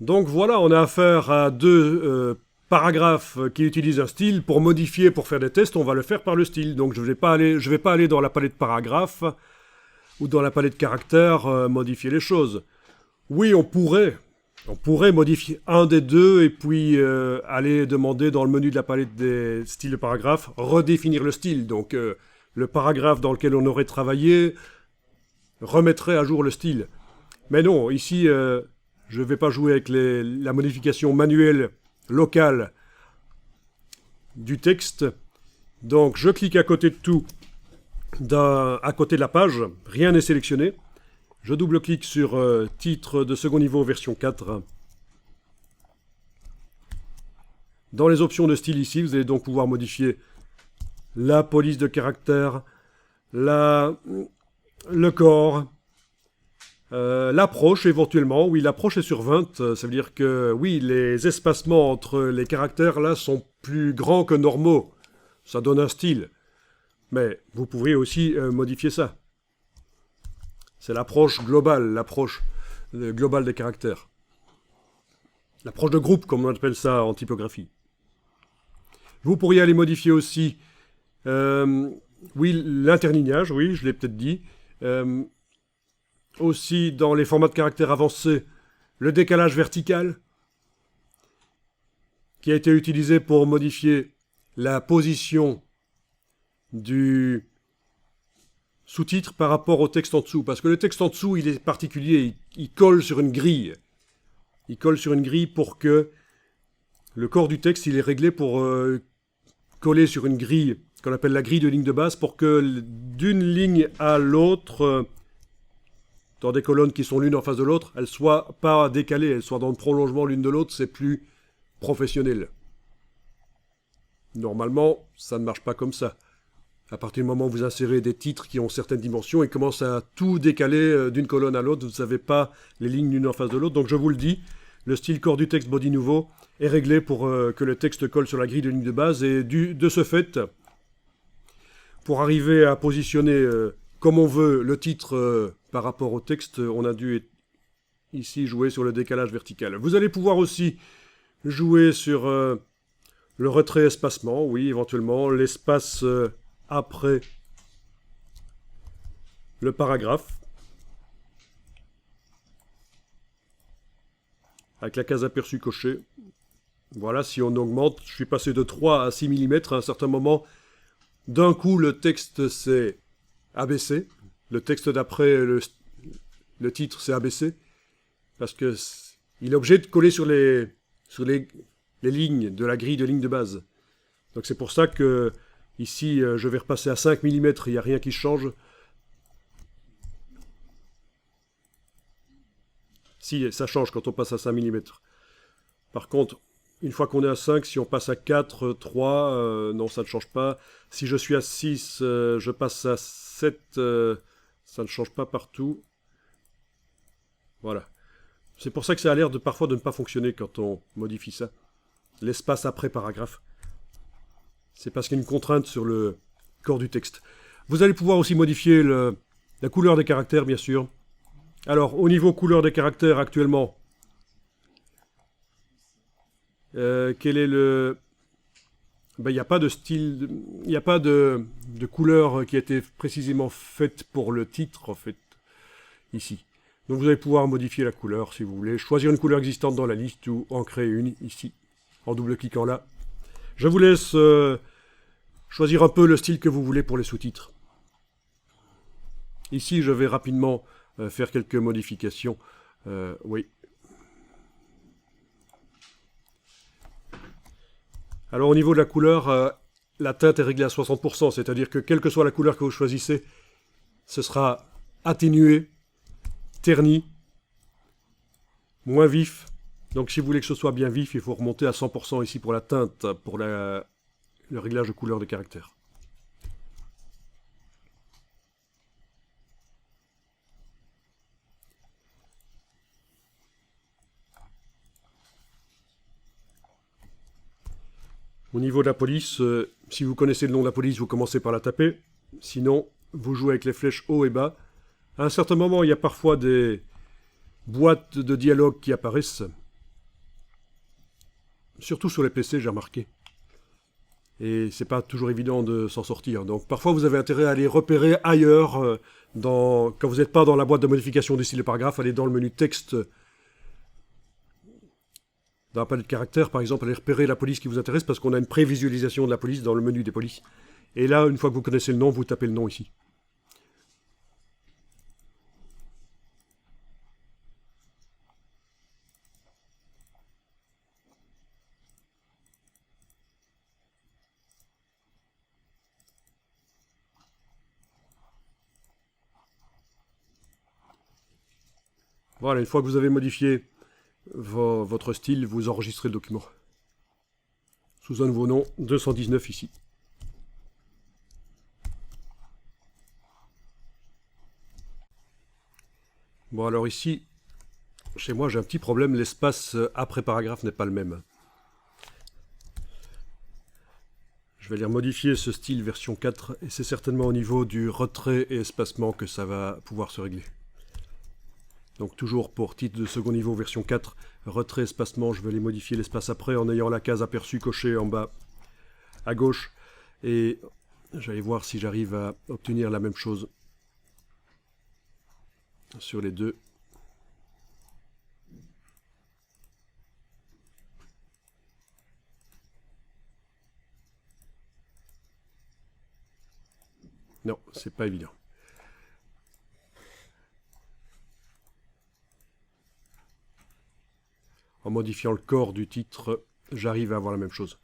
Donc voilà, on a affaire à deux paragraphes qui utilisent un style. Pour modifier, pour faire des tests, on va le faire par le style. Donc je vais pas aller dans la palette paragraphes ou dans la palette caractères modifier les choses. Oui, on pourrait modifier un des deux et puis aller demander dans le menu de la palette des styles de paragraphes, redéfinir le style. Donc le paragraphe dans lequel on aurait travaillé remettrait à jour le style. Mais non, ici, je ne vais pas jouer avec la modification manuelle locale du texte. Donc je clique à côté de tout, à côté de la page, rien n'est sélectionné. Je double-clique sur titre de second niveau version 4. Dans les options de style ici, vous allez donc pouvoir modifier la police de caractère, le corps, l'approche éventuellement. Oui, l'approche est sur 20, ça veut dire que oui, les espacements entre les caractères là sont plus grands que normaux. Ça donne un style. Mais vous pourriez aussi modifier ça. C'est l'approche globale des caractères. L'approche de groupe, comme on appelle ça en typographie. Vous pourriez aller modifier aussi, oui, l'interlignage, oui, je l'ai peut-être dit. Aussi, dans les formats de caractères avancés, le décalage vertical, qui a été utilisé pour modifier la position du sous-titre par rapport au texte en dessous. Parce que le texte en dessous, il est particulier, il colle sur une grille. Il colle sur une grille pour que le corps du texte, il est réglé pour coller sur une grille, qu'on appelle la grille de ligne de base, pour que d'une ligne à l'autre, dans des colonnes qui sont l'une en face de l'autre, elles ne soient pas décalées, elles soient dans le prolongement l'une de l'autre, c'est plus professionnel. Normalement, ça ne marche pas comme ça. À partir du moment où vous insérez des titres qui ont certaines dimensions, ils commencent à tout décaler d'une colonne à l'autre, vous ne savez pas les lignes l'une en face de l'autre. Donc je vous le dis, le style corps du texte body nouveau est réglé pour que le texte colle sur la grille de ligne de base. Et de ce fait, pour arriver à positionner comme on veut le titre par rapport au texte, on a dû ici jouer sur le décalage vertical. Vous allez pouvoir aussi jouer sur le retrait espacement, oui, éventuellement, l'espace après le paragraphe, avec la case aperçue cochée. Voilà, si on augmente, je suis passé de 3 à 6 mm à un certain moment. D'un coup, le texte s'est abaissé. Le texte d'après le titre s'est abaissé. Parce que il est obligé de coller sur les lignes de la grille de ligne de base. Donc c'est pour ça que ici, je vais repasser à 5 mm, il n'y a rien qui change. Si, ça change quand on passe à 5 mm. Par contre, une fois qu'on est à 5, si on passe à 4, 3, non, ça ne change pas. Si je suis à 6, je passe à 7, ça ne change pas partout. Voilà. C'est pour ça que ça a l'air parfois de ne pas fonctionner quand on modifie ça. L'espace après paragraphe. C'est parce qu'il y a une contrainte sur le corps du texte. Vous allez pouvoir aussi modifier la couleur des caractères, bien sûr. Alors, au niveau couleur des caractères, actuellement, quel est le... Ben, il n'y a pas de style, il n'y a pas de couleur qui a été précisément faite pour le titre, en fait, ici. Donc vous allez pouvoir modifier la couleur, si vous voulez. Choisir une couleur existante dans la liste ou en créer une, ici, en double-cliquant là. Je vous laisse choisir un peu le style que vous voulez pour les sous-titres. Ici, je vais rapidement faire quelques modifications. Oui. Alors au niveau de la couleur, la teinte est réglée à 60%, c'est-à-dire que quelle que soit la couleur que vous choisissez, ce sera atténué, terni, moins vif. Donc si vous voulez que ce soit bien vif, il faut remonter à 100% ici pour la teinte, pour le réglage de couleur des caractères. Au niveau de la police, si vous connaissez le nom de la police, vous commencez par la taper. Sinon, vous jouez avec les flèches haut et bas. À un certain moment, il y a parfois des boîtes de dialogue qui apparaissent. Surtout sur les PC, j'ai remarqué. Et c'est pas toujours évident de s'en sortir. Donc parfois vous avez intérêt à aller repérer ailleurs, quand vous n'êtes pas dans la boîte de modification des styles de paragraphe, aller dans le menu texte, dans la palette de caractères par exemple, aller repérer la police qui vous intéresse parce qu'on a une prévisualisation de la police dans le menu des polices. Et là, une fois que vous connaissez le nom, vous tapez le nom ici. Voilà, une fois que vous avez modifié votre style, vous enregistrez le document. Sous un nouveau nom, 219 ici. Bon, alors ici, chez moi, j'ai un petit problème. L'espace après paragraphe n'est pas le même. Je vais aller modifier ce style version 4, et c'est certainement au niveau du retrait et espacement que ça va pouvoir se régler. Donc toujours pour titre de second niveau version 4, retrait, espacement, je vais aller modifier l'espace après en ayant la case aperçu cochée en bas à gauche. Et j'allais voir si j'arrive à obtenir la même chose sur les deux. Non, c'est pas évident. En modifiant le corps du titre, j'arrive à avoir la même chose.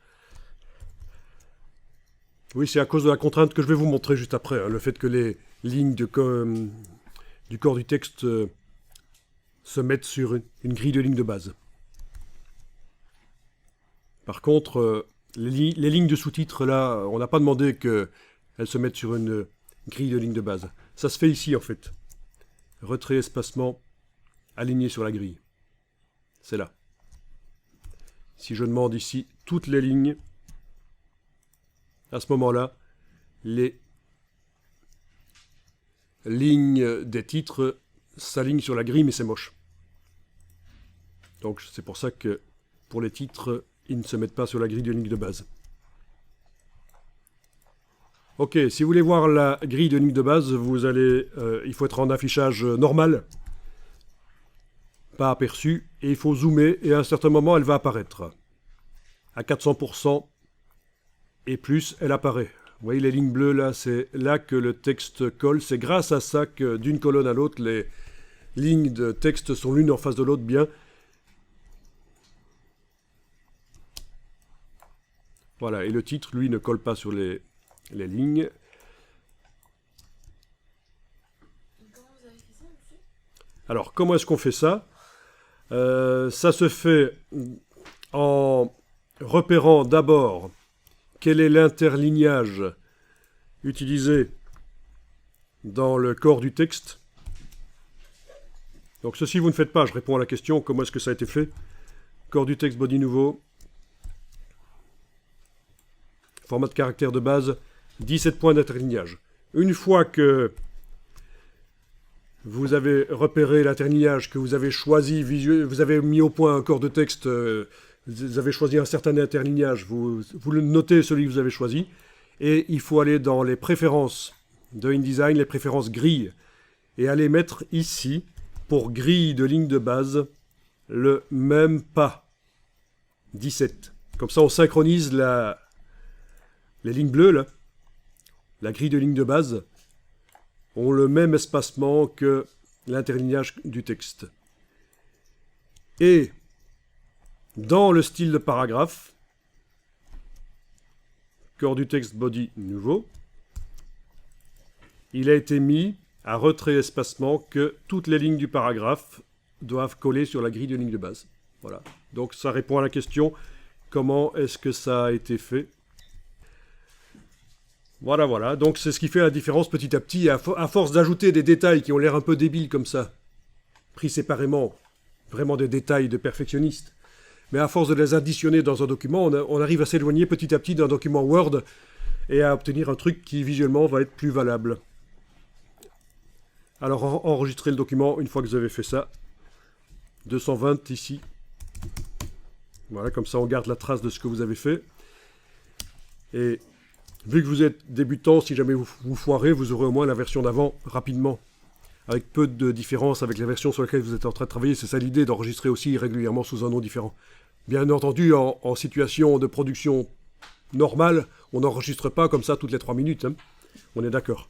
Oui, c'est à cause de la contrainte que je vais vous montrer juste après, hein, le fait que les lignes du corps du texte se mettent sur une grille de lignes de base. Par contre, les lignes de sous-titres, là, on n'a pas demandé qu'elles se mettent sur une grille de lignes de base. Ça se fait ici, en fait. Retrait, espacement, aligné sur la grille. C'est là. Si je demande ici toutes les lignes, à ce moment-là, les lignes des titres s'alignent sur la grille, mais c'est moche. Donc c'est pour ça que pour les titres, ils ne se mettent pas sur la grille de ligne de base. Ok, si vous voulez voir la grille de ligne de base, il faut être en affichage normal, pas aperçu, et il faut zoomer, et à un certain moment, elle va apparaître. À 400% et plus, elle apparaît. Vous voyez les lignes bleues là, c'est là que le texte colle. C'est grâce à ça que d'une colonne à l'autre, les lignes de texte sont l'une en face de l'autre bien. Voilà, et le titre, lui, ne colle pas sur les lignes. Comment vous avez fait ça, monsieur ? Alors, comment est-ce qu'on fait ça ? Ça se fait en repérant d'abord quel est l'interlignage utilisé dans le corps du texte. Donc ceci vous ne faites pas, je réponds à la question, comment est-ce que ça a été fait ? Corps du texte, body nouveau, format de caractère de base, 17 points d'interlignage. Une fois que vous avez repéré l'interlignage, que vous avez choisi, vous avez mis au point un corps de texte, vous avez choisi un certain interlignage, vous le notez celui que vous avez choisi, et il faut aller dans les préférences de InDesign, les préférences grille, et aller mettre ici, pour grille de ligne de base, le même pas, 17. Comme ça on synchronise les lignes bleues, là, la grille de ligne de base, ont le même espacement que l'interlignage du texte. Et dans le style de paragraphe, corps du texte body nouveau, il a été mis à retrait espacement que toutes les lignes du paragraphe doivent coller sur la grille de ligne de base. Voilà. Donc ça répond à la question, comment est-ce que ça a été fait ? Voilà, voilà. Donc c'est ce qui fait la différence petit à petit. À force d'ajouter des détails qui ont l'air un peu débiles comme ça, pris séparément, vraiment des détails de perfectionniste, mais à force de les additionner dans un document, on arrive à s'éloigner petit à petit d'un document Word et à obtenir un truc qui visuellement va être plus valable. Alors enregistrez le document une fois que vous avez fait ça. 220 ici. Voilà, comme ça on garde la trace de ce que vous avez fait. Et vu que vous êtes débutant, si jamais vous foirez, vous aurez au moins la version d'avant rapidement. Avec peu de différence avec la version sur laquelle vous êtes en train de travailler. C'est ça l'idée, d'enregistrer aussi régulièrement sous un nom différent. Bien entendu, en situation de production normale, on n'enregistre pas comme ça toutes les 3 minutes. Hein. On est d'accord.